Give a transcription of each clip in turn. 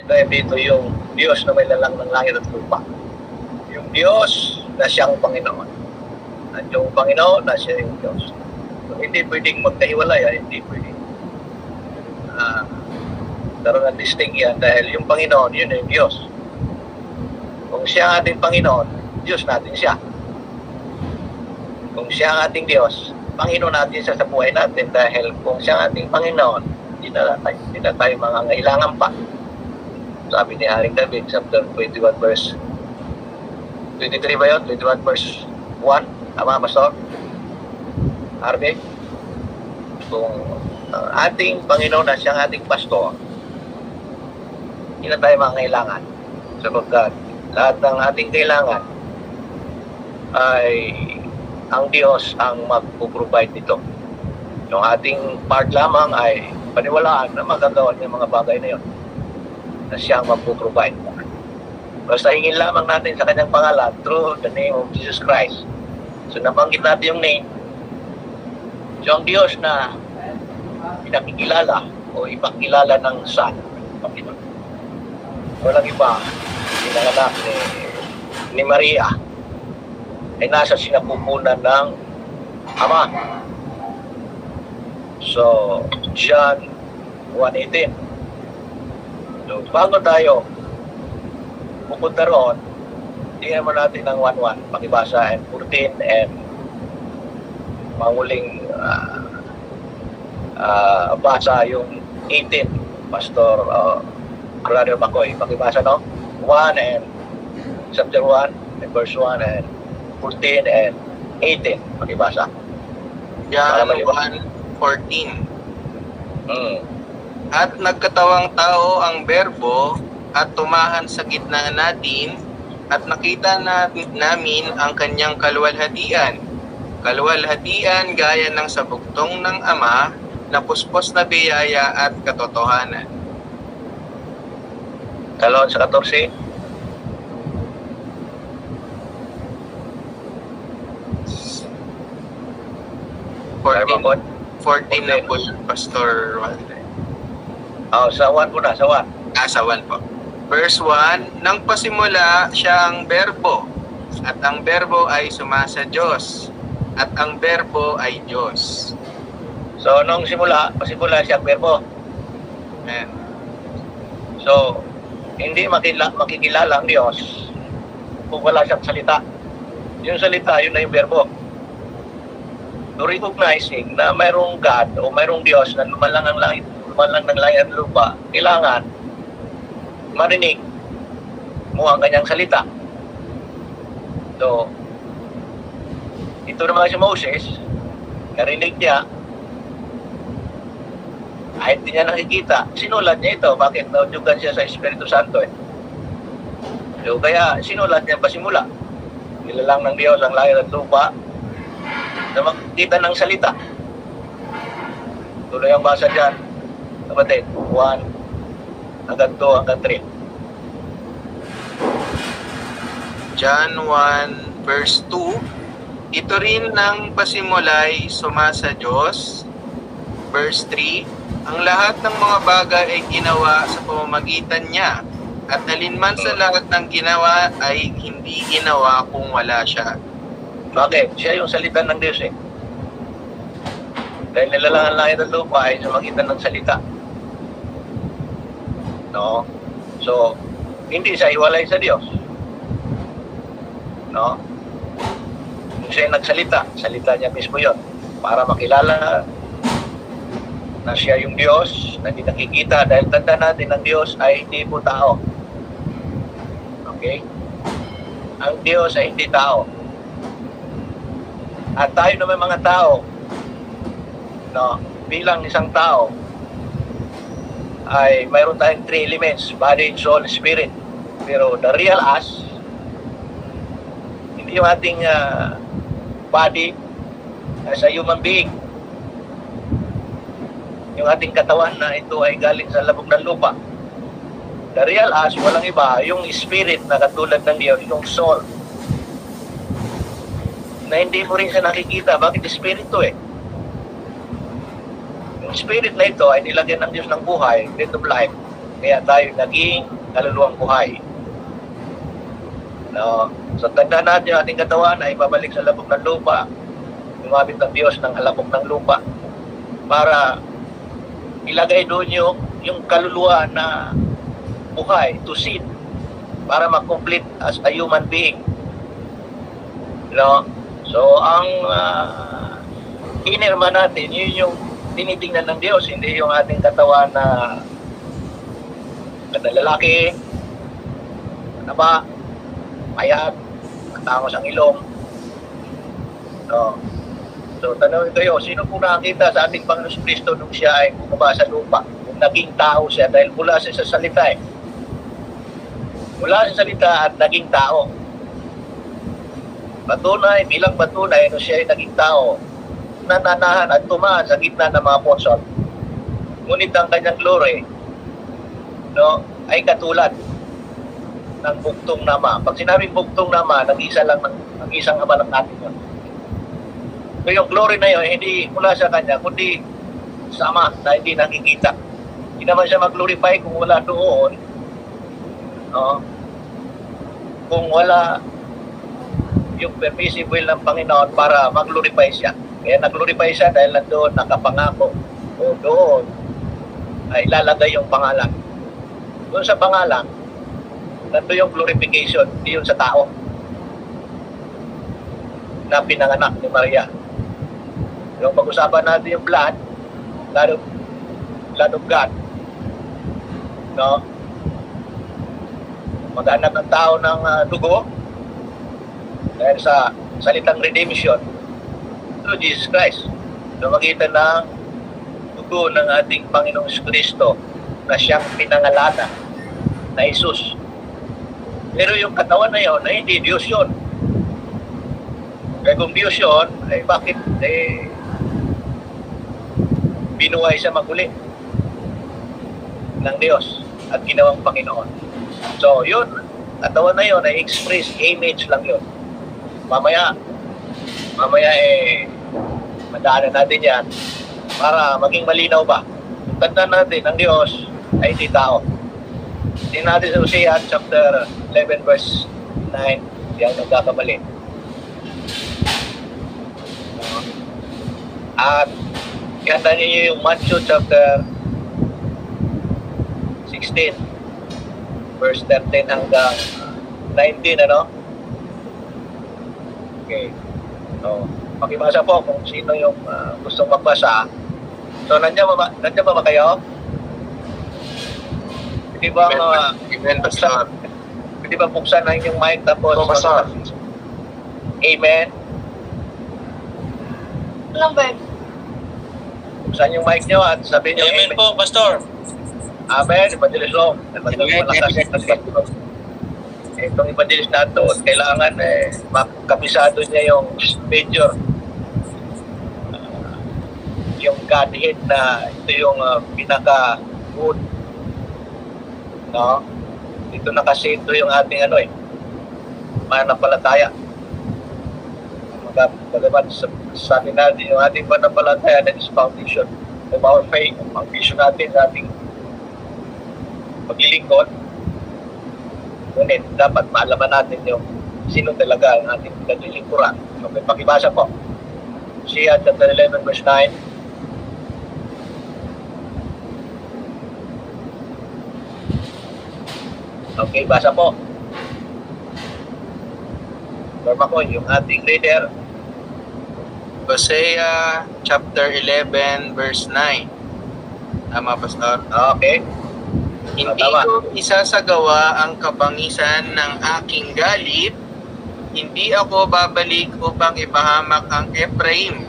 Dahil dito yung Diyos na may lalang ng langit at lupa. Yung Diyos na siyang Panginoon. At yung Panginoon na siya yung Diyos. So, hindi pwedeng magkahiwalay, hindi pwedeng daroon ang distinct yan dahil yung Panginoon, yun yung Diyos. Kung siya ang ating Panginoon, Diyos natin siya. Kung siya ang ating Diyos, Panginoon natin siya sa buhay natin dahil kung siya ang ating Panginoon, hindi na tayo mangangailangan pa. Sabi ni Haring David, chapter 21 verse 23 ba yun? 21 verse 1? Tama, Pastor? Harvey? Kung ating Panginoon na siyang ating pastor, hindi na tayo mangangailangan. Sapagkat lahat ng ating kailangan ay ang Diyos ang mag-provide nito. Yung ating part lamang ay paniwalaan na magagawa niya mga bagay na yun na siyang mag-provide. Basta hingin lamang natin sa kanyang pangalan through the name of Jesus Christ. So nabanggit natin yung name. So ang Diyos na pinakikilala o ipakilala ng Son, Panginoon. Walang iba, pinanganak ni Maria ay nasa sinapupunan ng Ama. So, John 1:18. So, bago tayo pupunta roon, tingnan mo natin ang 1:1, pakibasa, and 14, and manguling basa yung 18, Pastor Brother Makoy, pakibasa, no? 1 and chapter 1 and verse 1 and 14 and 18, pakibasa. John 1:14. At nagkatawang tao ang Berbo at tumahan sa gitna natin at nakita namin ang kanyang kaluwalhatian. Kaluwalhatian gaya ng sabugtong ng Ama na puspos na biyaya at katotohanan. Kalon sa 14. Tayo 14 na po yun, Pastor Walter. Sa 1 po na, sa 1. Sa 1 po. Verse 1, nang pasimula siya ang Berbo, at ang Berbo ay sumasa Diyos, at ang Berbo ay Diyos. So, nung pasimula siya ang Berbo. Amen. So, hindi makikilala ang Diyos kung wala siyang salita. Yung salita, yun na yung Berbo. To recognizing na mayroong God o mayroong Diyos na lumalang ng langit at lupa, kailangan marinig mo ang kanyang salita. So, ito naman si Moses, narinig niya, kahit di niya nakikita, sinulat niya ito. Bakit? Naudyugan siya sa Espiritu Santo eh. So, kaya sinulat niya pasimula. Nilalang ng Diyos ang langit at lupa na makikita ng salita. Tuloy ang basa dyan, kapatid, 1 hanggang 2 hanggang 3. John 1 verse 2, ito rin ng pasimulay sumasa Diyos. Verse 3, ang lahat ng mga bagay ay ginawa sa pamamagitan niya, at alinman sa lahat ng ginawa ay hindi ginawa kung wala siya. Bakit? Siya yung salita ng Diyos eh. Dahil nilalang ang langit at lupa ay sa magitan ng salita. No? So, hindi siya iwalay sa Diyos. No? Kung siya nagsalita, salita niya mismo yon para makilala na siya yung Diyos na hindi nakikita, dahil tanda natin ang Diyos ay hindi po tao. Okay? Ang Diyos ay hindi tao. At tayo naman mga tao, no, bilang isang tao, ay mayroon tayong 3 elements, body, soul, spirit. Pero the real us, hindi yung ating body as a human being. Yung ating katawan na ito ay galing sa labog ng lupa. The real us, walang iba, yung spirit na katulad ng Diyos, yung soul. Na hindi mo rin siya nakikita. Bakit espiritu eh? Yung spirit na ito ay nilagyan ng Diyos ng buhay, breath of life, Kaya tayo naging kaluluwang buhay. No? So tandaan natin yung ating katawan ay babalik sa labog ng lupa. Lumapit ng Diyos ng halabog ng lupa para ilagay doon yung kaluluwa na buhay to sin para mag-complete as a human being. No? So ang inner man natin, yun yung tinitingnan ng Diyos, hindi yung ating katawan na lalaki, ba, payat, matangos ang ilong. No. So, tanongin kayo, sino po nakakita sa ating Panginoon Kristo nung siya ay bumaba sa lupa? Kung naging tao siya dahil mula siya sa salita eh. Mula sa salita at naging tao. Patunay, bilang patunay nung siya ay naging tao, nananahan at tumaan sa gitna ng mga apostol. Ngunit ang kanyang glory, no, ay katulad ng bugtong nama. Pag sinabing bugtong nama, nag-isa lang ng isang ama ng natin yun. So yung glory na yun, hindi mula sa kanya, kundi sa ama na hindi nakikita. Hindi naman siya mag-glorify kung wala doon. No? Kung wala yung permissive will ng Panginoon para mag-glorify siya. Kaya nag-glorify siya dahil nandoon nakapangako o doon ay ilalagay yung pangalan. Doon sa pangalan, nandoon yung glorification, hindi yun sa tao na pinanganak ni Maria. Yung pag-usapan natin yung blood of God. No? Mag-anak ng tao ng dugo dahil sa salitang redemption through Jesus Christ. Lumagitan ng dugo ng ating Panginoong Kristo na siyang pinangalanan na Jesus. Pero yung katawan na yun, ay hindi Diyos yun. Kaya kung Diyos yun, ay bakit binuhay siya maguli ng Diyos at ginawang Panginoon. So yun, katawan na yun ay express image lang yun. Mamaya madaanan natin yan para maging malinaw ba. Tandaan natin, ang Diyos ay hindi tao. Tingnan natin sa Hosea chapter 11 verse 9, yan nagkakamali. At ihanda niyo yung Matthew chapter 16 verse 13 hanggang 19, ano? Okay. So, pakibasa po kung sino yung gustong magbasa. So, nandiyan ba kayo? Pwede ba pwede ba buksan na yung mic tapos Amen? Lang ba? Buksan yung mic nyo at sabihin nyo Amen po, Pastor. Amen, Evangelist Long. Itong evangelist na ito, kailangan makabisado niya yung major yung Godhead na ito yung pinaka-good, no? Ito nakasento yung ating mananampalataya. Bagaman sabi natin yung ating pananampalataya, that is foundation of our faith, ang foundation natin sa ating paglilingkod. Ngunit dapat maalaman natin yung sino talaga ang ating paglilingkuran. So, may pakibasa po. Hosea chapter 11 verse 9. Okay, basa po. Norma ko, yung ating leader. Hosea chapter 11 verse 9. Tama, Pastor? Okay. Hindi Tama. ko isasagawa ang kabangisan ng aking galit, hindi ako babalik upang ipahamak ang Ephraim,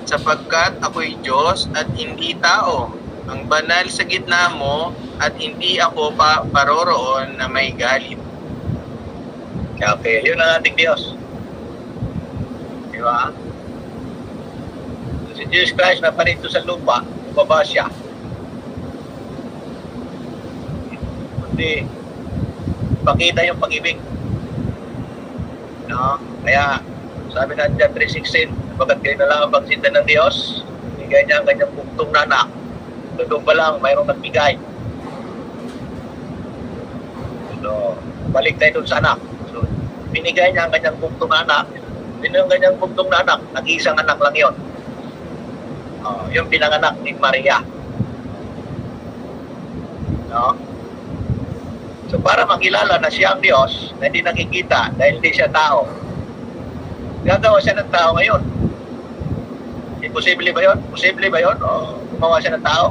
sapagkat ako'y Diyos at hindi tao, ang banal sa gitna mo, at hindi ako paroroon na may galit. Okay, yun ang ating Diyos. Di ba? Si Jesus Christ na parito sa lupa, baba siya. Kundi, pakita yung pag-ibig. No? Kaya, sabi na John 3:16, pagkat kayo na lang ang pagsinta ng Diyos, bigay niya ang kanyang buktong na anak. Doon pa lang, mayroong nagbigay. So, balik tayo dun sa anak. So, binigay niya ang kanyang buktong na anak. Yung kanyang buktong na anak, nag-iisang anak lang yon. Yung pinanganak ni Maria. No? So, para makilala na siya ang Diyos, na hindi nakikita dahil hindi siya tao, gagawa siya ng tao ngayon. Imposible ba yun? Posible ba yun? O gumawa siya ng tao?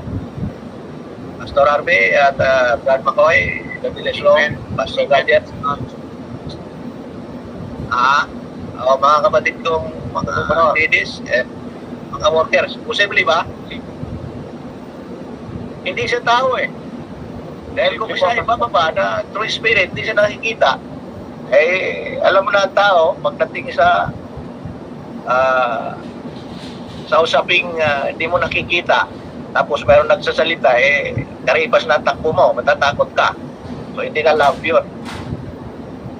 Pastor Arbe at Brad McCoy, Gadiles Law, Pastor Gadget. Mga kapatid kong mga ladies, mga workers, posible ba? Hindi siya tao eh. Dahil kung siya ibababa na through spirit, hindi siya nakikita, alam mo na ang tao, pagdating sa usaping hindi mo nakikita, tapos mayroon nagsasalita, karipas na takbo mo, matatakot ka. So, hindi na love yun.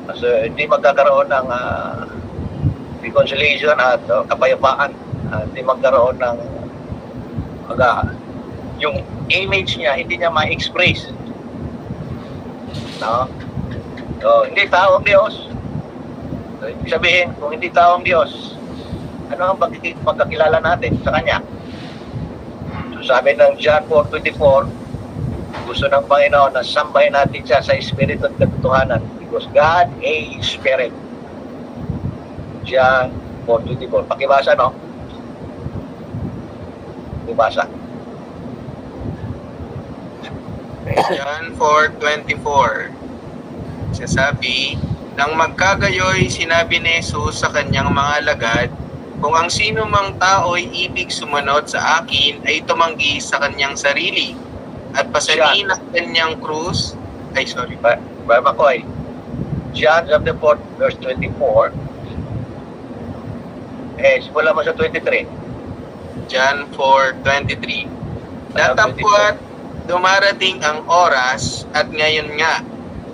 Kasi hindi magkakaroon ng reconciliation at kapayapaan. Hindi magkaroon ng yung image niya, hindi niya ma-express. No? So, hindi tao ang Diyos. So, ibig sabihin, kung hindi tao ang Diyos, ano ang pagkakilala natin sa Kanya? So, sabi ng John 4:24, gusto ng Panginoon na sambahin natin siya sa Espiritu at katotohanan because God is Spirit. John 4:24. Pakibasa, no? Pakibasa. John 4:24. Sasabi, nang magkagayoy, sinabi ni Jesus sa kanyang mga alagad, kung ang sino mang tao ay ibig sumunod sa akin, ay tumanggi sa kanyang sarili at pasanin ang kanyang krus. Baba ko ay John chapter 4 verse 24. Simula mo sa 23. John 4:23. Datapwat dumarating ang oras at ngayon nga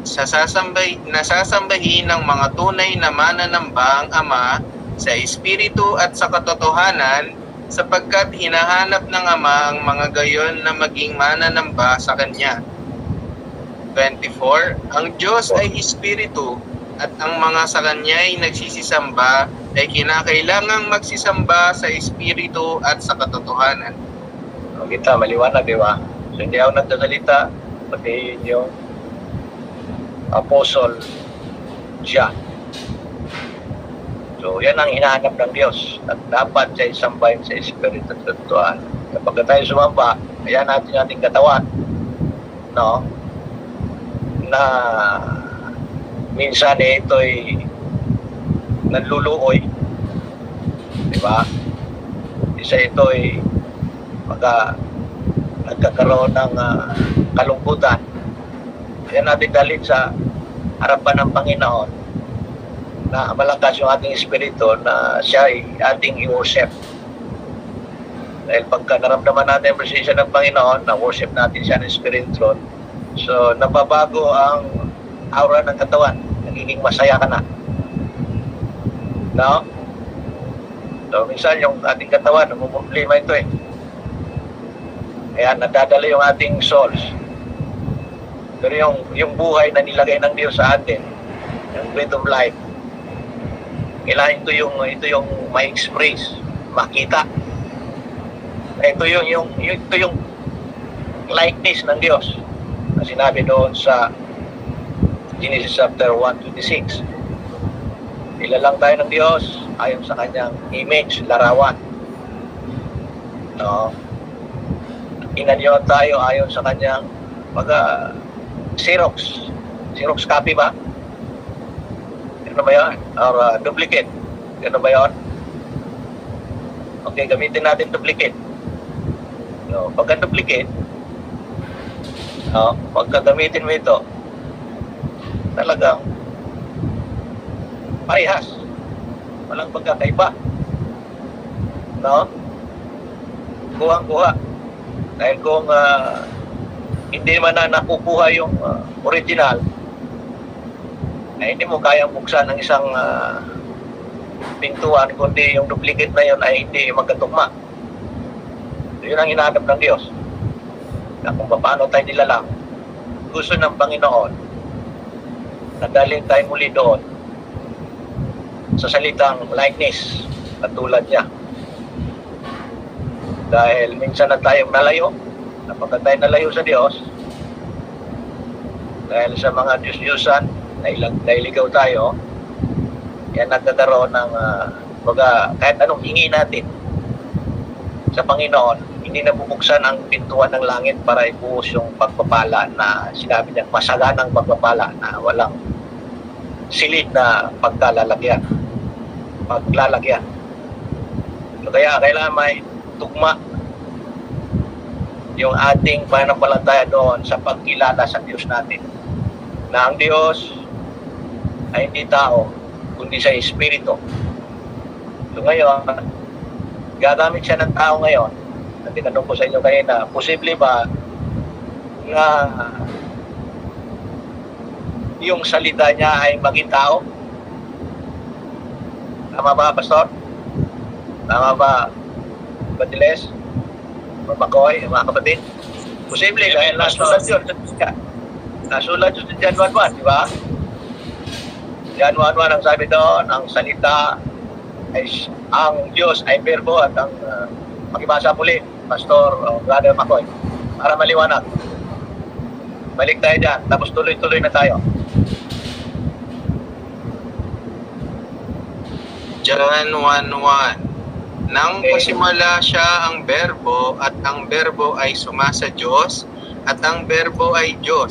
nasasambahin ng mga tunay na mananamba ang Ama sa Espiritu at sa katotohanan sapagkat hinahanap ng Ama ang mga gayon na maging mananamba sa Kanya. 24. Ang Diyos ay Espiritu at ang mga sa Kanya ay nagsisisamba ay kinakailangang magsisamba sa Espiritu at sa katotohanan. Kita maliwanag, di ba? So, hindi ako nagsasalita, pati yung Apostle John. So, yan ang hinahanap ng Diyos at dapat siya isambahin sa Espiritu at katotohanan. Kapag tayo sumamba, ayan natin ating katawan, no? Na minsan ito'y nanluluoy, di ba? Isa ito'y nagkakaroon ng kalungkutan. Yan natin dalhin sa harapan ng Panginoon na malakas yung ating espiritu na siya ay ating i-worship. Dahil pagka naramdaman natin ang presensya ng Panginoon, na-worship natin siya ng Spirit throne, so nababago ang aura ng katawan. Nagiging masaya ka na. No? So minsan yung ating katawan, namumumplima ito eh. Kaya nadadala yung ating souls. Pero yung buhay na nilagay ng Diyos sa atin, yung breath of life, kailangan ito yung ma-express, makita. Ito yung likeness ng Diyos na sinabi doon sa Genesis chapter 1:26. Nilalang tayo ng Diyos ayon sa kanyang image, larawan. No? Inanyo tayo ayon sa kanyang Xerox copy ba? Ano ba yun? Or duplicate? Ano ba yun? Okay, gamitin natin duplicate. No, pagka duplicate, pagka gamitin mo ito, talagang parehas. Walang pagkakaiba. No? Kuhang-kuha. Dahil kung hindi naman na nakukuha yung original, ay hindi mo kayang buksan ng isang pintuan, kundi yung duplicate na yun ay hindi magkatugma. So, yun ang hinahanap ng Diyos. Na kung paano tayo nilalang, gusto ng Panginoon nagaling tayo muli doon sa salitang likeness at tulad niya. Dahil minsan na tayong nalayo, napagka tayo nalayo sa Diyos, dahil sa mga Diyos-Diyosan, nailigaw tayo, yan nagkakaroon ng, kahit anong hingi natin sa Panginoon, hindi nabubuksan ang pintuan ng langit para ibuhos yung pagpapala na sinabi niya, masaganang pagpapala na walang silid na paglalagyan. So kaya kailangan may tugma yung ating pananampalataya doon sa pagkilala sa Diyos natin. Na ang Diyos ay hindi tao, kundi sa Espiritu. So ngayon, gagamit siya ng tao ngayon. At tinanong ko sa inyo kanina, posible ba na yung salita niya ay maging tao? Tama ba, Pastor? Tama ba, Batiles? Makoy, mga kapatid? Posible, dahil nasulat yun. Nasulat yun sa John 1:1, di ba? John 1:1 ang sabi doon, ang salita ay ang Diyos ay verbo at ang makibasa muli, Pastor Brother Makoy, para maliwanag. Balik tayo dyan, tapos tuloy-tuloy na tayo. John 1:1. Nang pasimula siya ang berbo at ang berbo ay sumasa Diyos at ang berbo ay Diyos.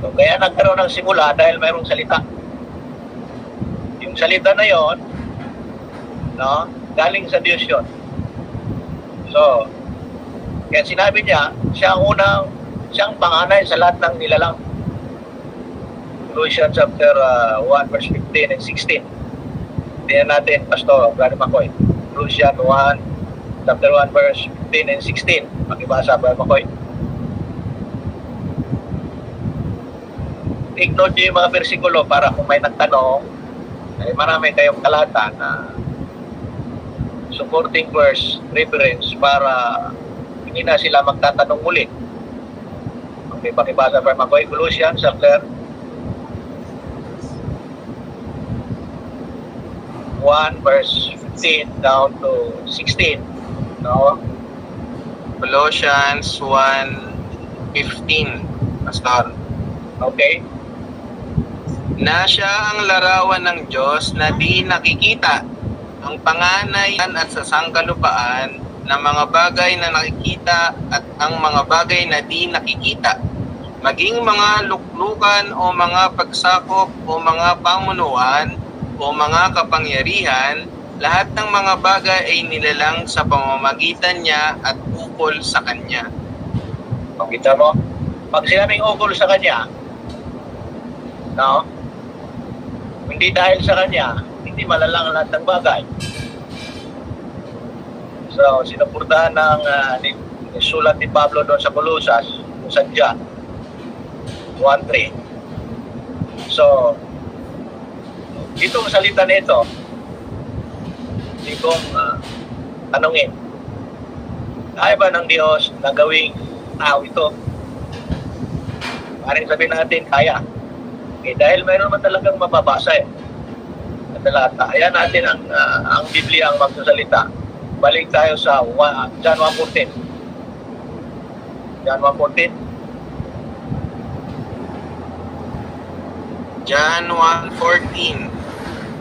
So, kaya nagkaroon ng simula dahil mayroong salita. Yung salita na yon, no, galing sa Diyos yon. So, kaya sinabi niya, siyang panganay sa lahat ng nilalang. Colossians chapter 1 verse 15 and 16. Tingnan natin, Pastor Brother Makoy. Colossians 1, chapter 1 verse 15 and 16. Makibasa, Brother Makoy. Take-note niyo yung mga versikulo para kung may nagtanong, ay marami kayong talata na supporting verse, reference para hindi na sila magtatanong muli. Okay, pakibasa, Brother Makoy. Colossians chapter 1 verse 15 down to 16. No? Colossians 1:15, Pastor. Okay? Na siya ang larawan ng Diyos na di nakikita, ang panganay at sa sangkalupaan ng mga bagay na nakikita at ang mga bagay na di nakikita, maging mga luklukan o mga pagsakop o mga pamunuan o mga kapangyarihan, lahat ng mga bagay ay nilalang sa pamamagitan niya at ukol sa Kanya. Makita mo? Pag sinabing ukol sa Kanya, no? Hindi dahil sa Kanya, hindi malalang lahat ng bagay. So, sinupurtahan ng sulat ni Pablo doon sa Colosas, sa John 1:3. So, itong salita nito, hindi kong tanungin, kaya ba ng Diyos na gawing tao ito? Maring sabihin natin, kaya. Okay, dahil mayroon man talagang mababasa na talata. Ayan natin ang Biblia ang magsasalita. Balik tayo sa John 1:14. John 1:14. John 1:14.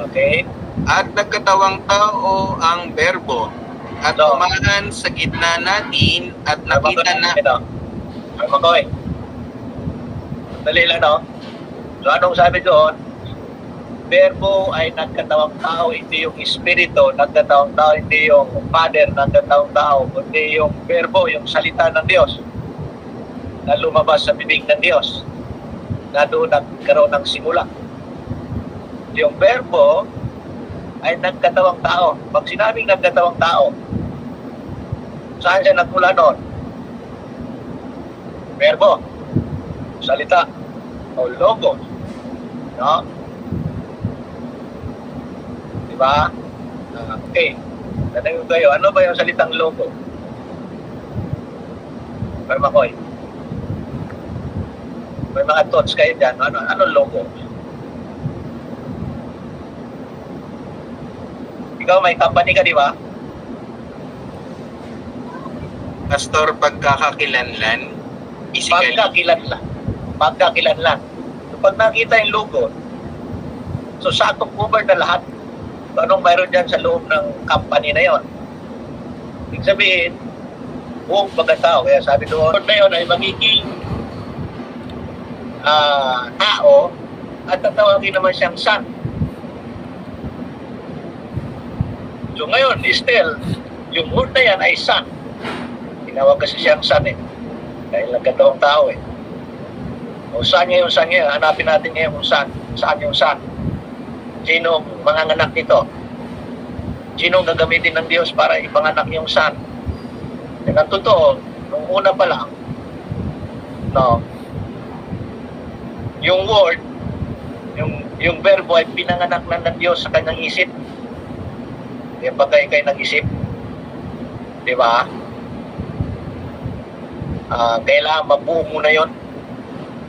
Okay. At nagkatawang tao ang berbo at umahan sa gitna natin at nakita na... Makoy. Dali lang, no? So, anong sabi doon? Berbo ay nagkatawang tao, hindi yung espiritu, nagkatawang tao, hindi yung Father, nagkatawang tao, kundi yung berbo, yung salita ng Diyos na lumabas sa bibig ng Diyos, na doon nagkaroon ng simula. Yung berbo ay nagkatawang tao. Pag sinabing nagkatawang tao, saan siya nagmula noon? Berbo, salita, o logo. No? Diba? Okay. Tanong kayo, ano ba yung salitang logo? May mga thoughts kayo dyan. Ano logo? Ikaw may company ka, di ba? Pastor, pagkakakilanlan, physically. Pagkakilanlan. So, pag nakita yung logo, so sakop cover na lahat. So, anong mayroon dyan sa loob ng company na yon? Ibig sabihin, buong pagkatao. Kaya sabi doon na yun ay magiging tao at tatawagin naman siyang son. So ngayon, still, yung word na yan ay son. Tinawag kasi siyang son eh. Dahil nagkatawang tao eh. O saan niya yung son niya? Hanapin natin ngayon kung saan yung son. Sinong manganganak nito? Sinong gagamitin ng Diyos para ipanganak yung son? Yan ang totoo, nung una pa lang, no, yung word, yung verbo ay pinanganak na ng Diyos sa kanyang isip. Kaya pagka ikay nag-isip, di ba? Kailangan mabuo mo na yon.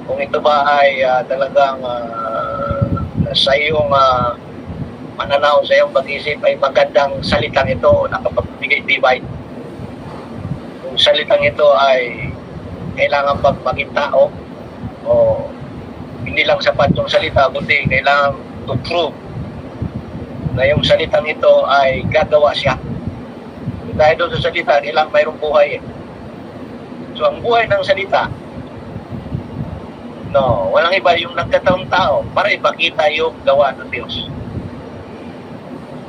Kung ito ba ay talagang sa iyong mananaw, sa iyong pag-isip ay magandang salitang ito na nakapagbigay divide. Kung salitang ito ay kailangan pag maging tao o hindi lang sapat yung salita, kundi kailangan to prove na yung salitang ito ay gagawa siya. Dahil doon sa salita, kailangan mayroong buhay eh. So ang buhay ng salita, no, walang iba yung nagkataong tao para ipakita yung gawa ng Diyos.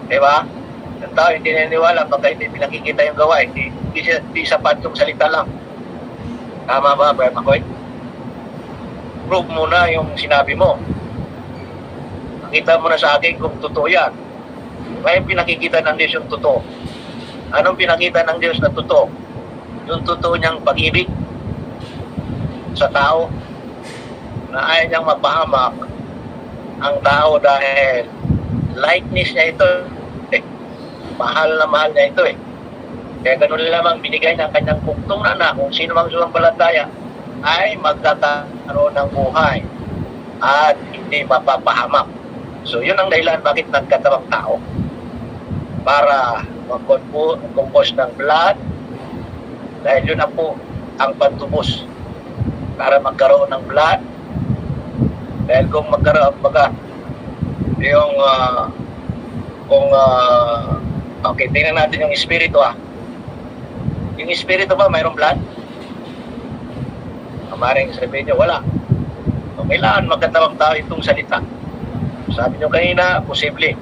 Diba? Ang tao hindi naniniwala pagka hindi pinakikita yung gawa, hindi sapat yung salita lang. Tama ba, Brad Makoy? Prove mo na yung sinabi mo. Nakita mo na sa akin kung totoo yan. Ngayon pinakikita ng Diyos yung totoo. Anong pinakita ng Diyos na totoo? Yung totoo niyang pag-ibig sa tao na ayaw niyang mapahamak ang tao dahil likeness niya ito eh. Mahal na mahal niya ito eh. Kaya ganun lamang binigay ng kanyang buktong na anak kung sino mang sumampalataya ay magkakaroon ng buhay at hindi mapapahamak. So yun ang dahilan bakit nagkatawang tao para mag-compose ng blood dahil yun na po ang pantubos para magkaroon ng blood dahil kung magkaroon yung okay, tingnan natin yung espiritu yung espiritu ba mayroong blood? Maring sabihin nyo, wala. So, kailangan magkatawang tao itong salita. Sabi nyo kanina, posible.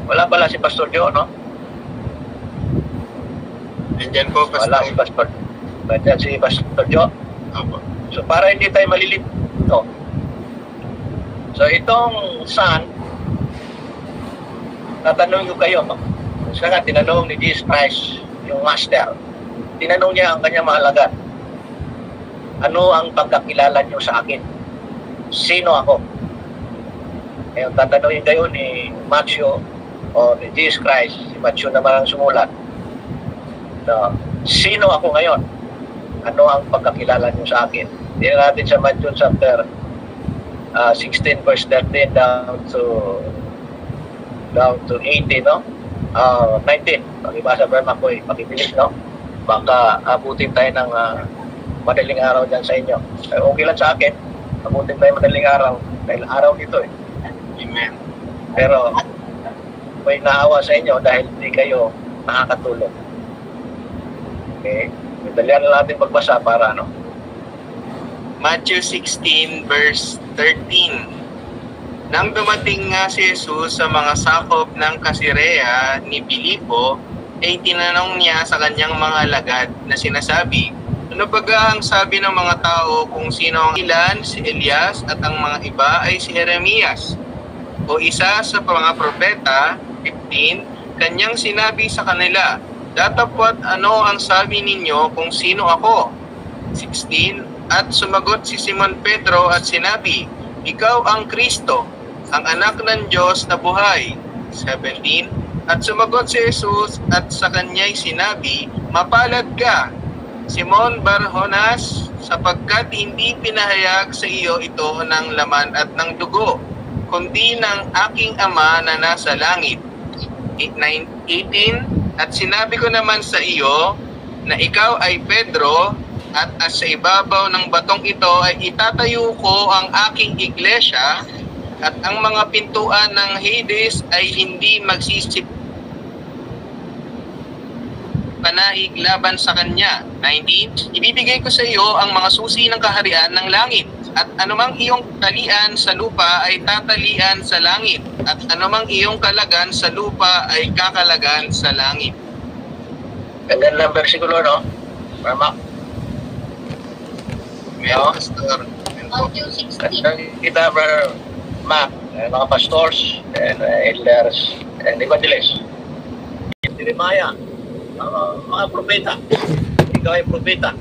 Wala pala si Pastor Joe, no? Nandyan po, Pastor. Wala si Pastor. Nandyan si Pastor Joe. Opo. So, para hindi tayo malilito. So, itong son, tatanungin ko kayo, no? Kasi nga, tinanong ni Jesus Christ, yung master. Tinanong niya ang kanyang mahalaga. Ano ang pagkakilala niyo sa akin? Sino ako? Ngayon, tatanungin kayo ni Matthew o ni Jesus Christ. Si Matthew naman ang sumulat. No, sino ako ngayon? Ano ang pagkakilala niyo sa akin? Tingnan natin sa Matthew chapter 16 verse 13 down to 18, no? 19. Pakibasa Brad Makoy, pakibilis, no? Baka abutin tayo ng madaling araw dyan sa inyo. Okay lang sa akin, abutin tayo madaling araw dahil araw nito eh. Amen. Pero may naawa sa inyo dahil hindi kayo nakakatulog. Okay? Medalyan na natin magbasa para ano. Matthew 16 verse 13. Nang dumating nga si Jesus sa mga sakop ng Kasirea ni Filipo, ay tinanong niya sa kanyang mga alagad na sinasabi, ano ba ang sabi ng mga tao kung sino ang ilan, si Elias at ang mga iba ay si Jeremias? O isa sa mga propeta, 15, kanyang sinabi sa kanila, datapwat ano ang sabi ninyo kung sino ako? 16, at sumagot si Simon Pedro at sinabi, ikaw ang Kristo, ang anak ng Diyos na buhay. 17, at sumagot si Jesus at sa kanya'y sinabi, mapalad ka, Simon Bar-Jonas, sapagkat hindi pinahayag sa iyo ito ng laman at ng dugo, kundi ng aking Ama na nasa langit. 18, at sinabi ko naman sa iyo na ikaw ay Pedro, at sa ibabaw ng batong ito ay itatayo ko ang aking iglesia, at ang mga pintuan ng Hades ay hindi magsisip panahig laban sa kanya. 19, ibibigay ko sa iyo ang mga susi ng kaharian ng langit, at anumang iyong talian sa lupa ay tatalian sa langit, at anumang iyong kalagan sa lupa ay kakalagan sa langit. Ganyan lang versikulo, no? Tama. Amen, Pastor. Matthew 16. Kita, Brother Mac, mga pastors, and elders, and evangelists. Jeremiah, mga propeta. Ikaw ay propeta.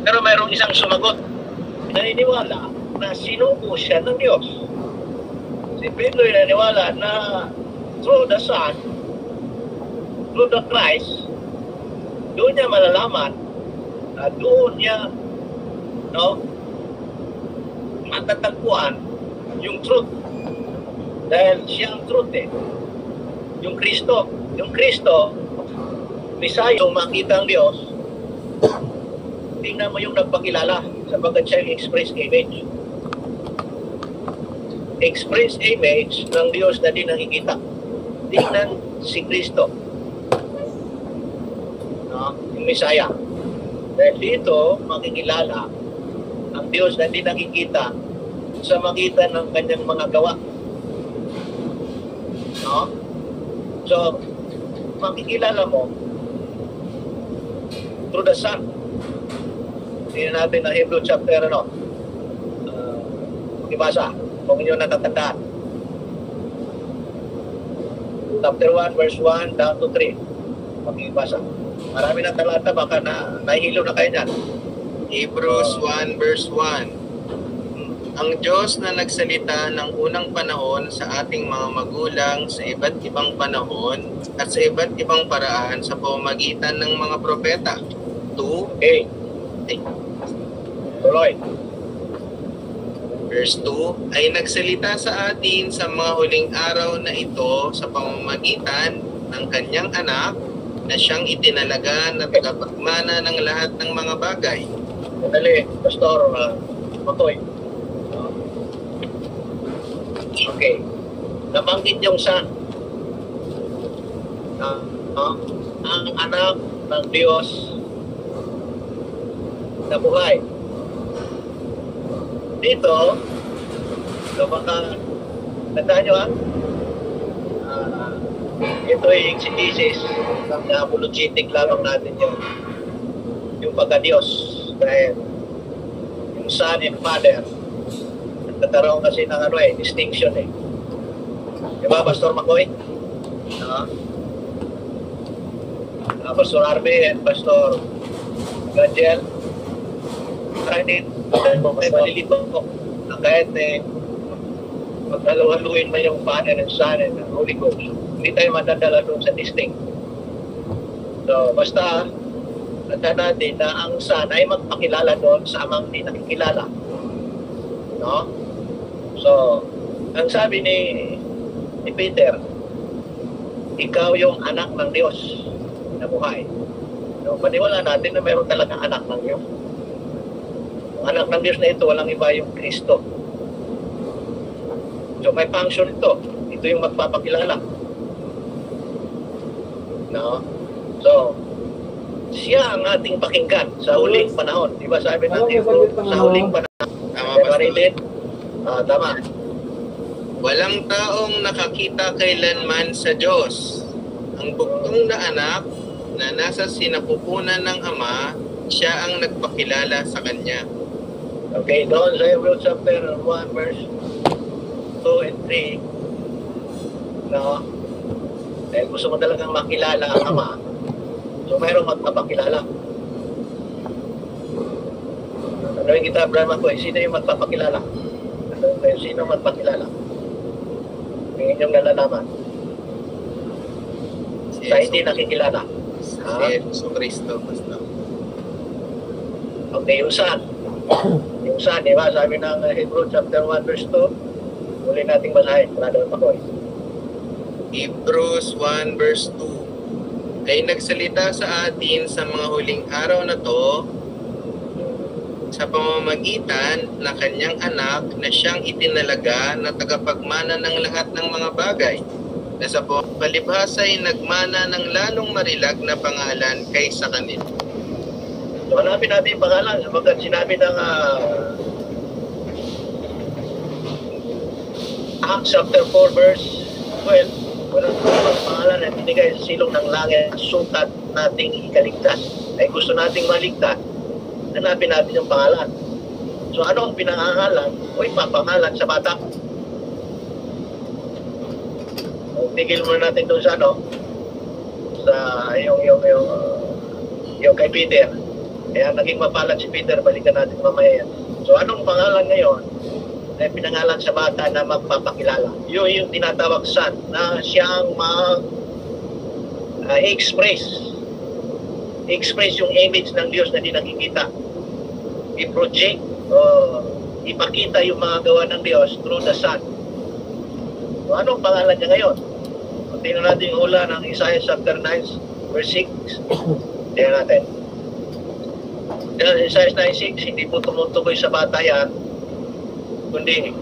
Pero mayroong isang sumagot. Naniniwala na sinuko siya ng Diyos. Si Pedro ay naniniwala na through the Son, through the Christ, doon niya malalaman na doon niya matatagpuan yung truth. Dahil siya ang truth eh. Yung Kristo, Misaya, yung makita ang Diyos, tingnan mo yung nagpakilala sapagkat siya yung express image. Express image ng Diyos na di nakikita. Tingnan si Kristo. No? Yung Misaya. Dahil dito, makikilala ang Diyos na di nakikita sa magitan ng kanyang mga gawa. No? So, makikilala mo through the Son. Tingnan natin ang Hebrew chapter, ibasa, kung inyo natatandaan. Chapter 1, verse 1 down to 3. Makikibasa. Marami ng talata, baka nahihilo na kayo dyan. Hebrews 1 verse 1. Ang Diyos na nagsalita ng unang panahon sa ating mga magulang sa iba't ibang panahon at sa iba't ibang paraan sa pamamagitan ng mga propeta. 2. Okay. Tuloy. Verse 2, ay nagsalita sa atin sa mga huling araw na ito sa pamamagitan ng kanyang anak na siyang itinalaga na tagapagmana ng lahat ng mga bagay. Madali, Pastor Matoy. Okay. Nabanggit yung Son. Ang anak ng Diyos na buhay. Dito, baka tandaan nyo ito ay exegesis ng apologetic lamang natin yung pagka-Diyos. Dahil yung Son and Father nagkakaroon kasi ng distinction eh. Diba, Pastor Makoy? Pastor Arbe and Pastor Gangel, may malilito ko na kahit maghaluhaluin mo yung Father and Son and Holy Ghost, hindi tayo madadala doon sa distinct. So, basta tanda natin na ang Son ay magpakilala doon sa amang hindi nakikilala. No? So, ang sabi ni Peter, ikaw yung anak ng Diyos na buhay. So, paniwala natin na mayroon talaga anak ng Diyos. Ang anak ng Diyos na ito, walang iba yung Kristo. So, may function ito. Ito yung magpapakilala. No? So, siya ang ating pakinggan sa huling panahon. Di ba sabi natin sa huling panahon? Tama, Pastor. Tama. Walang taong nakakita kailanman sa Diyos. Ang bugtong na anak na nasa sinapupunan ng Ama, siya ang nagpakilala sa Kanya. Okay, doon sa Hebrews chapter 1 verse 2 and 3. No? Dahil gusto mo talagang makilala ang Ama, so mayroong magpapakilala. Tanawin kita, Brahma ko, sino yung magpapakilala? Sino magpapakilala? Yung inyong nalalaman. Sa hindi nakikilala. Si Yesu Cristo, Pastor. Okay, yung Son. Yung Son, di ba? Sabi ng Hebrews chapter 1 verse 2, muli nating basahin, Brother Makoy. Hebrews 1 verse 2, ay nagsalita sa atin sa mga huling araw na to sa pamamagitan na kanyang anak na siyang itinalaga na tagapagmana ng lahat ng mga bagay, na sa palibhasa ay nagmana ng lalong marilag na pangalan kaysa kanila. So, hanapin natin yung pangalan sapagkat sinabi ng Acts chapter 4 verse 12, walang pangalan na binigay sa silong ng langit sukat nating ikaligtas. Ay gusto nating maligtas, hanapin natin yung pangalan. So ano ang pinangangalan o ipapangalan sa bata? Tigil muna natin doon sa sa yung kay Peter. Kaya naging mapalad si Peter, balikan natin mamaya yan. So anong pangalan ngayon na pinangalan sa bata na magpapakilala? Yun yung tinatawag son na siyang express yung image ng Diyos na di nakikita. I-project o ipakita yung mga gawa ng Diyos through the Son. So anong pangalan niya ngayon? Tingnan natin yung hula ng Isaiah chapter 9 verse 6. Tingnan natin. Isaiah 9:6, hindi po tumutukoy sa bata yan, kundi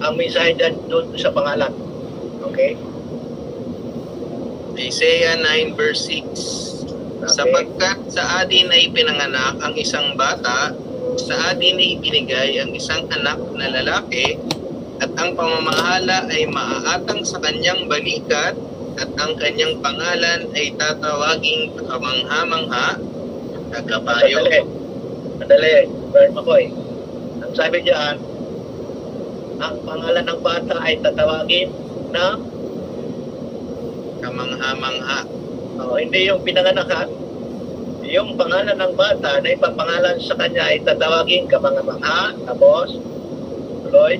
ang mensahe dyan doon sa pangalan. Okay? Isaiah 9 verse 6, sapagkat sa atin ay pinanganak ang isang bata, sa atin ay binigay ang isang anak na lalaki, at ang pamamahala ay maaatang sa kanyang balikat, at ang kanyang pangalan ay tatawaging kamangha-mangha, tagapayo. Madali, Bert McCoy. Ang sabi diyan, ang pangalan ng bata ay tatawagin na kamangha-mangha. Hindi yung pinanganak. Yung pangalan ng bata na ipapangalan sa kanya ay tatawagin kamangha-mangha, tapos tuloy,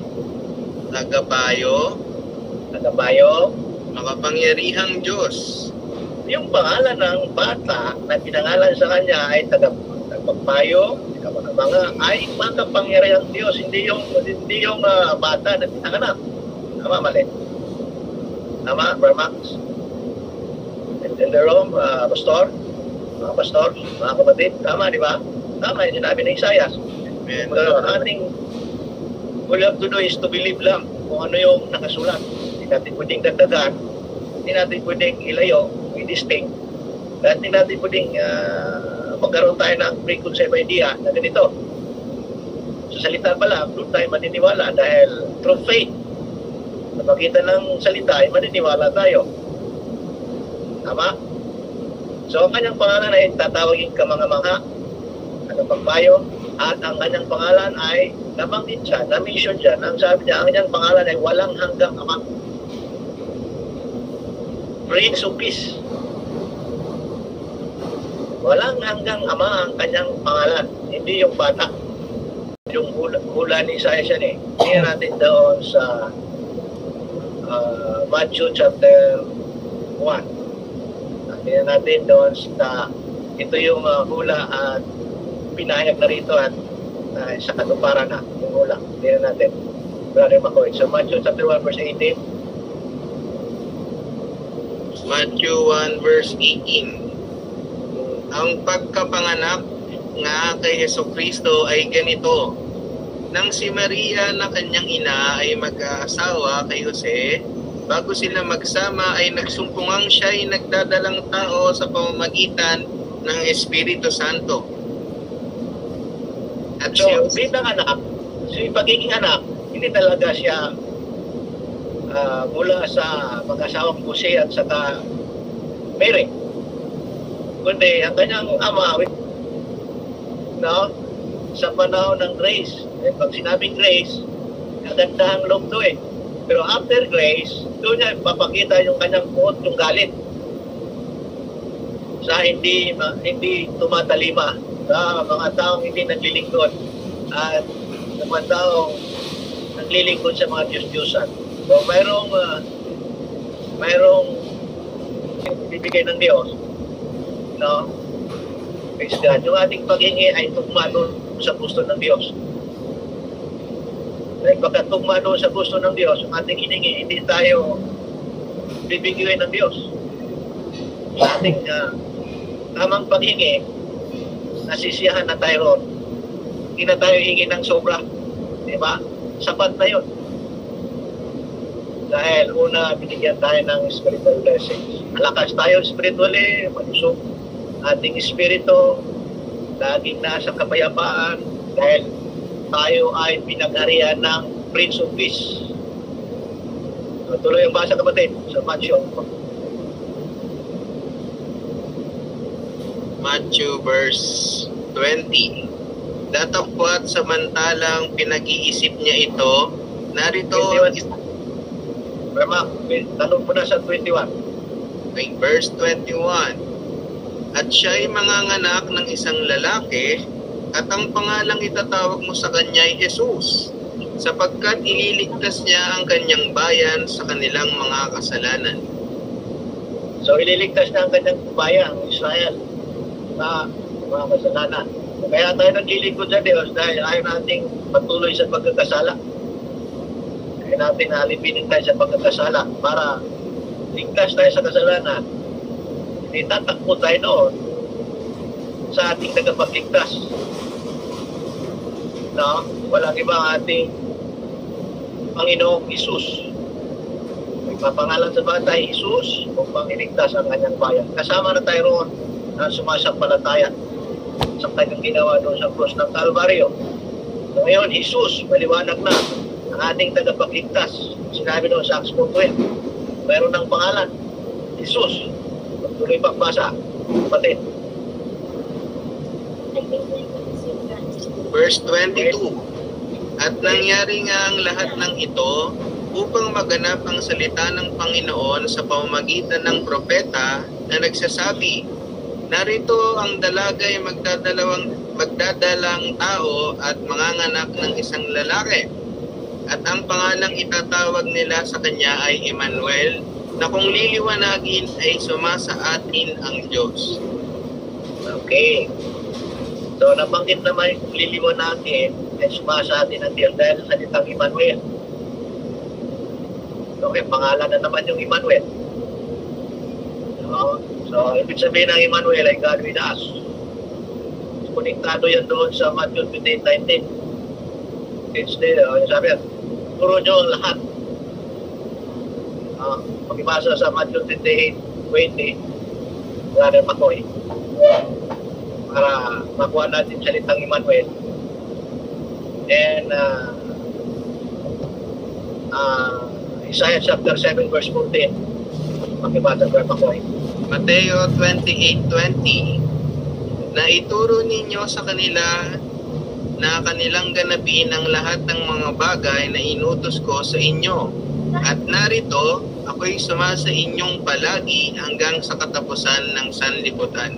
tagapayo, makapangyarihang Diyos. yung pangalan ng bata na pinangalan sa kanya ay tagapayo, kamangha-mangha, ay makapangyarihang Diyos, hindi yung bata na pinanganak. Tama, mali? Tama, Bermax? In the room, pastor, mga pastor, mga kapatid, tama, di ba? Tama yung sinabi ng Isaiah. All you have to do is to believe lang kung ano yung nakasulat. Hindi natin pwedeng dagdagan, hindi natin pwedeng ilayo, i-distinct, at hindi natin pwedeng magkaroon tayo ng preconceived idea na ganito. Sa salita pa lang, doon tayo maniniwala dahil through faith, sa pagitan ng salita ay maniniwala tayo. Tama? So, ang kanyang pangalan ay tatawagin kamangha-mangha, tagapagpayo, at ang kanyang pangalan ay nabanggit siya, na-mention siya. Ang sabi niya, ang kanyang pangalan ay walang hanggang ama. Prince of Peace. Walang hanggang ama ang kanyang pangalan, hindi yung bata. Yung hula ni Isaiah siya eh. Tingnan natin doon sa Matthew chapter 1. Tingnan natin doon sa ito yung hula at pinahayag na rito at sa katuparan na yung hula. Tingnan natin. Brother McCoy. So Matthew chapter 1 verse 18. Matthew 1 verse 18. Ang pagkapanganak nga kay Jesucristo ay ganito. Nang si Maria na kanyang ina ay mag-aasawa kay Jose, bago sila magsama ay nagsumpungang siya ay nagdadalang tao sa pamamagitan ng Espiritu Santo. At So, bilang anak, pagiging anak, hindi talaga siya mula sa mag-asawang Jose at saka Mary. Kundi ang kanyang ama, sa panahon ng grace. Pag sinabing grace, kagandahang loob to eh. Pero after grace, doon niya papakita yung kanyang puot, yung galit. Sa hindi tumatalima, sa mga taong hindi naglilingkod, at sa mga taong naglilingkod sa mga Diyos-Diyosan. So mayroong bibigay ng Diyos. Praise God. Yung ating paghingi ay tugma doon sa gusto ng Diyos. Dahil pagka tugma doon sa gusto ng Diyos, yung ating hiningi, hindi tayo bibigyan ng Diyos. Sa ating tamang paghingi, nasisiyahan na tayo ron. Hindi na tayo hingi ng sobra. Diba? Sapat na yun. Dahil una, binigyan tayo ng spiritual blessings. Malakas tayo spiritually, malusog ating espiritu, laging nasa kapayapaan, dahil tayo ay pinag-arihan ng Prince of Peace. So, tuloy ang basa, kapatid, sa Matthew verse 20. Datapwat samantalang pinag-iisip niya ito, narito 21. Tanong mo na sa 21. verse 21. At siya'y manganganak ng isang lalaki, at ang pangalang itatawag mo sa kanya ay Jesus, sapagkat ililigtas niya ang kanyang bayan sa kanilang mga kasalanan. So, ililigtas na ang kanyang bayan, Israel, sa mga kasalanan. Kaya tayo naglilingkod sa Diyos dahil ayaw nating patuloy sa pagkakasala. Ayaw natin alipinin tayo sa pagkakasala para ligtas tayo sa kasalanan. Hindi tatakbo tayo noon sa ating tagapagligtas. No? Walang ibang ating Panginoong Isus. Nagpapangalan sa bata ay Isus upang iligtas ang kanyang bayan. Kasama na tayo roon na sumasampalataya sa kanyang ginawa doon sa krus ng Kalbaryo. So ngayon, Jesus, maliwanag na ang ating tagapagligtas. Sinabi doon sa Acts 4:12, mayroon ng pangalan, Jesus. Tuloy pagbasa, kapatid. Verse 22. At nangyari nga ang lahat ng ito upang maganap ang salita ng Panginoon sa pamamagitan ng propeta na nagsasabi, narito ang dalaga ay magdadalang tao at manganganak ng isang lalaki. At ang pangalang itatawag nila sa kanya ay Emmanuel, na kung liliwanagin ay sumasa atin ang Diyos. Okay. So, nabanggit naman kung liliwanagin ay sumasa atin ang Diyos dahil sa salitang Emmanuel. Okay, pangalan na naman yung Emmanuel. So, ibig sabihin ng Emmanuel ay God with us. Konektado yan doon sa Matthew 28:19. It's there. Sabi yan, turo nyo ang lahat. Pag-ibasa sa Matthew 28:20, Brother Makoy, para makuha natin salitang Emmanuel. And Isaiah chapter 7 verse 14, pag-ibasa Brother Makoy. Mateo 28:20. Na ituro ninyo sa kanila na kanilang ganapin ang lahat ng mga bagay na inutos ko sa inyo. At narito, ako'y sumasa inyong palagi hanggang sa katapusan ng sanlibutan.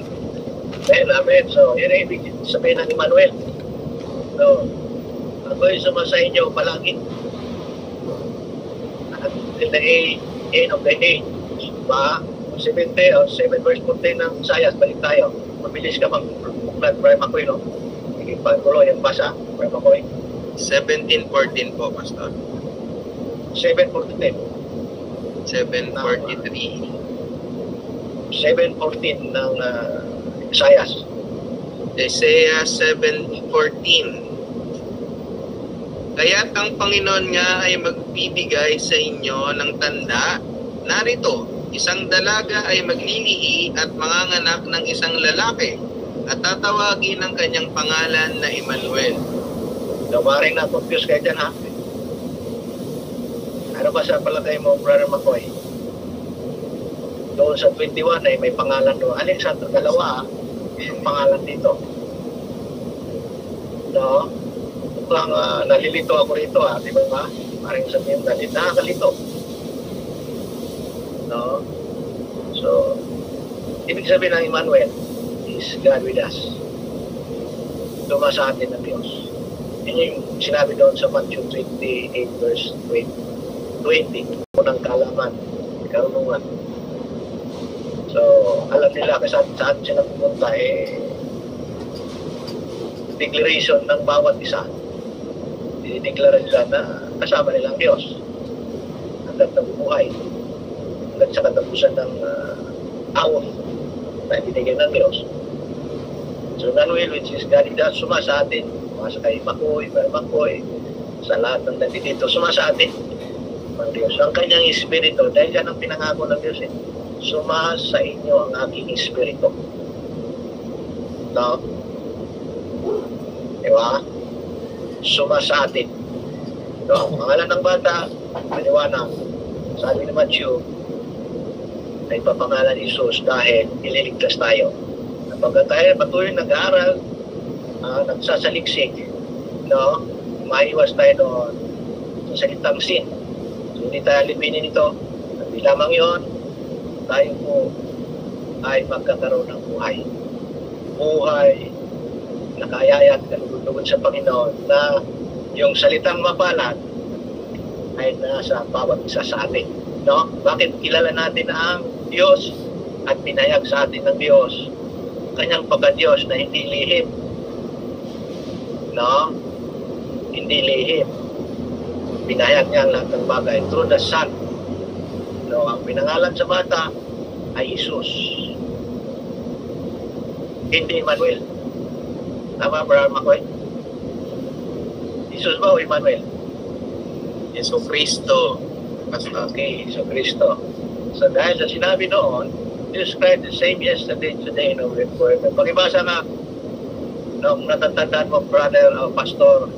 Amen. So, yun ang ibig sabihin ng Emmanuel. So, ako'y sumasa inyo palagi. Until the end of the age. Ba? 7 verse 14 ng Isaiah, balik tayo. Mabilis ka mag-buklat, Brian Makoy, no? Hindi pa tuloy ang basa, Brian Makoy. 17:14 po, Pastor. 7:14. 7:43. 7:14 ng Isaiah. Isaiah 7:14. Kaya't ang Panginoon nga ay magbibigay sa inyo ng tanda. Narito, isang dalaga ay maglilihi at manganganak ng isang lalaki at tatawagin ang kanyang pangalan na Emmanuel. Maring na-confuse kayo dyan, ha? Ano ba sa palagay mo, Brother Makoy? Doon sa 21 ay may pangalan doon. Alin sa dalawa, yung pangalan dito? No? Mukhang nalilito ako rito, ha? Di ba? Maring sabihin, nakakalito. No? So, ibig sabihin ng Emmanuel is God with us. Tuma sa atin ng Diyos. Yun yung sinabi doon sa Matthew 28 verse 20. Unang kalaman, karunungan. So, alam nila kung saan sila pumunta, declaration ng bawat isa. Dinideklara nila na kasama nilang Diyos hanggang nabubuhay. hanggang sa katapusan ng taon na binigyan ng Diyos. So, Emmanuel, which is God in us, suma sa atin, suma sa kay Makoy, sa lahat ng nandito, suma sa atin ng Diyos. Ang kanyang espiritu, dahil yan ang pinangako ng Diyos, suma sa inyo ang aking espiritu. No? Diba? Suma sa atin. No? Ang pangalan ng bata, maliwanag. Sabi ni Matthew, ay papangalan ni Jesus dahil ililigtas tayo. Kapag tayo patuloy nag-aaral, nagsasaliksik, no? Maiwas tayo doon sa salitang sin. So, hindi tayo lipinin ito. Hindi lamang yun, tayo po ay magkakaroon ng buhay. Buhay na kayaya at kalugod sa Panginoon na yung salitang mapalad ay nasa bawat isa sa atin. No? Bakit kilala natin ang Diyos at pinayag sa atin ng Diyos kanyang pagka-Diyos na hindi lihim. No? Hindi lihim. Pinayag niya ang lahat ng bagay through the Son. No? Ang pinangalan sa bata ay Jesus. Hindi Emmanuel. Tama, Brother Makoy? Jesus ba o Emmanuel? Yesu Cristo. Okay, so Cristo. So dahil sa sinabi noon, Jesus Christ the same yesterday, today, and forever. Pakibasa nga, nung natatandaan mo, brother, pastor,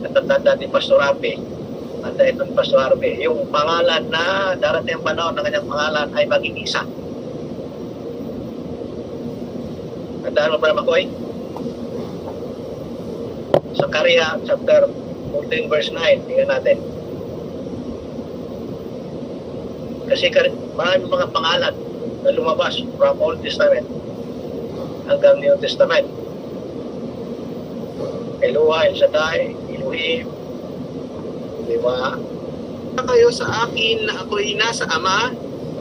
natatandaan ni Pastor Arbe, at itong Pastor Arbe, yung pangalan na darating ang panahon ng kanyang pangalan ay maging isa. Tandaan mo ba Makoy? Sa Karya, chapter 14, verse 9, tingnan natin. Kasi maraming mga pangalan na lumabas from Old Testament hanggang New Testament. Eloah, El Shaddai, Elohim, di ba? Kayo sa akin na ako'y nasa Ama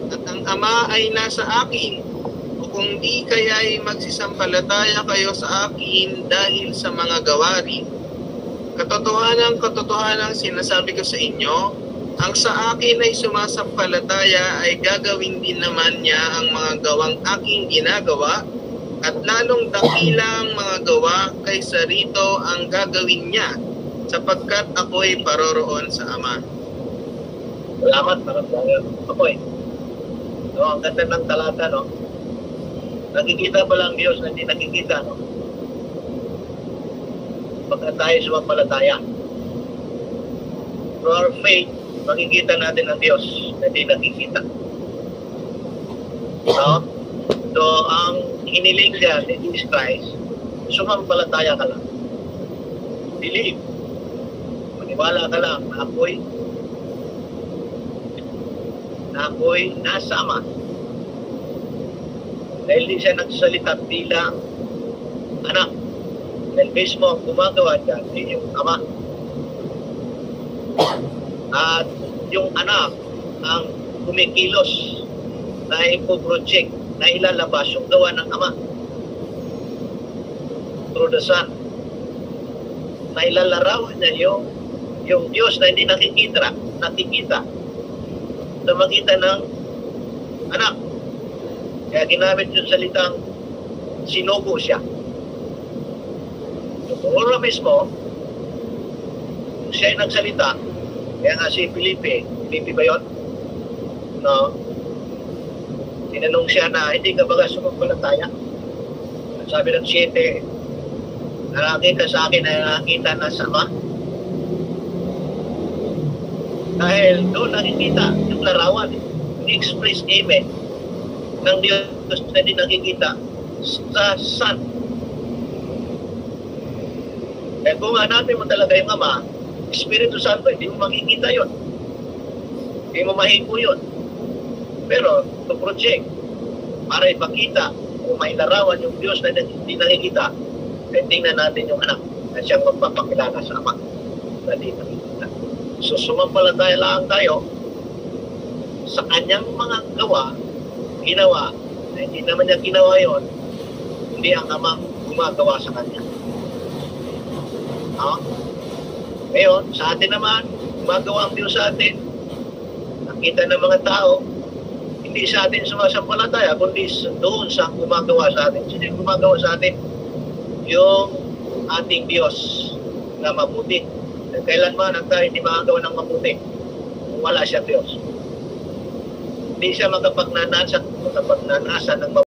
at ang Ama ay nasa akin. O kung di kaya'y magsisampalataya kayo sa akin dahil sa mga gawain. Katotohanan sinasabi ko sa inyo, ang sa akin ay sumasampalataya ay gagawin din naman niya ang mga gawang aking ginagawa at lalong dakilang mga gawa kaysa rito ang gagawin niya sapagkat ako'y paroroon sa Ama. Salamat, maraming Makoy. No, ang ganda ng talata, no? Nakikita pa lang Diyos na hindi nakikita, no? Pagka tayo sumampalataya. Through our faith, makikita natin ang Diyos na hindi nakikita. No? So, ang hiniling siya ni Jesus Christ, sumampalataya ka lang. Believe. Maniwala ka lang na ako'y nasa Ama. Dahil di siya nagsalita bilang anak. Dahil mismo ang gumagawa dyan ay yung Ama. At yung anak ang kumikilos na ipoproject na ilalabas yung gawa ng Ama through the Son na ilalarawan niya yung Diyos na hindi nakikita na makita ng anak. Kaya ginamit yung salitang sinugo siya. Yung oras mismo siya ay nagsalita. Kaya nga si Felipe ba yun? No? Tinanong siya na, hindi ka baga sumampalataya? Sabi ng 7, nakakita sa akin na nakakita na sama. Dahil doon nakikita yung larawan, yung express image ng Diyos na hindi nakikita sa Son. Kaya kung hanapin mo talaga yung Ama, Espiritu Santo, hindi mo makikita yun. Hindi mo mahipo yun. Pero, to project, para ipakita kung may larawan yung Diyos na hindi nakikita, tingnan natin yung anak na siyang magpapakilala sa Ama na hindi nakikita. So, sumampalataya lang tayo sa kanyang mga ginawa, na hindi naman niya ginawa yun, hindi ang Ama gumagawa sa kanya. No? Ngayon, sa atin naman, gumagawa ang Diyos sa atin. nakikita ng mga tao, hindi sa atin sumasampalataya, kundi doon sa gumagawa sa atin. Sino yung gumagawa sa atin? Yung ating Diyos na mabuti. Kailanman ang tayo hindi makagawa ng mabuti kung wala siyang Diyos. Hindi siya makapagnanasa ng mabuti.